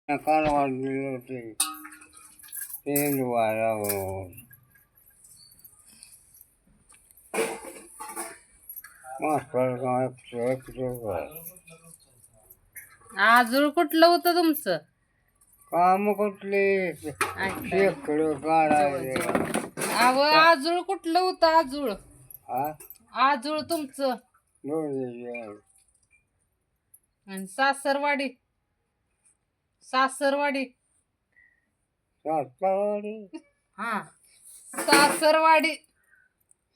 कालवाड दिले होते ते हिंदवारावर मास्तर आजूळ कुठलं होतं तुमचं? काम कुठले शेकडं काढायचे अव आजूळ कुठलं होतं? आजूळ हा आजूळ तुमचं. दोन्ही आणि सासरवाडी सासरवाडी सासरवाडी हा सासरवाडी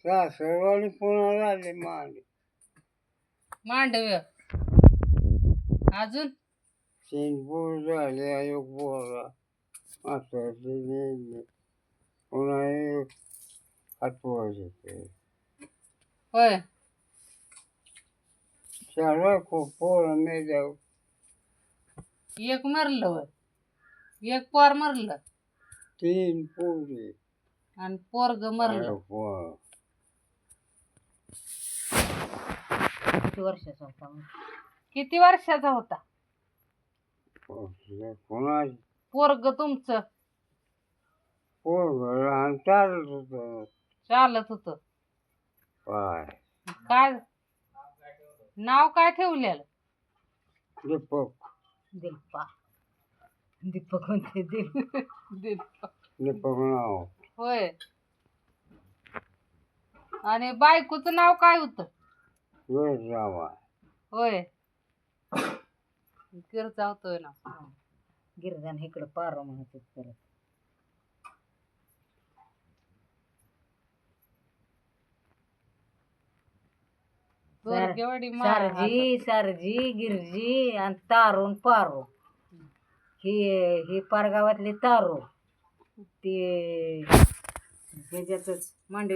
सासरवाडी पुन्हा झाली मांडी मांडव्य. अजून 3 पोर झाले एक पोरा मास्तरचे पुन्हा एक 8 वर्षाचे होय. शाळा खूप पोरं नाही जाऊ एक मरलं होय. एक पोर मरलं 3 पोरी आणि पोरग मरलं. पोर किती वर्षाचा होता? किती वर्षाचा होता पुन्हा पोरग तुमचं? पोरग लहान चालत होतं चालत होत. काय काय नाव काय ठेवलेलं? दीपक दिलपा. दीपक म्हणते दीपक. दीपक नाव होय. आणि बायकोचं नाव काय होतं? गिरजावा होय. गिरजा होतोय ना. गिरजान इकडं पारो म्हणत परत. सारजी सारजी गिरजी आणि तारून पारो ही पारगावातली तारो ते ह्याच्यातच मांडवी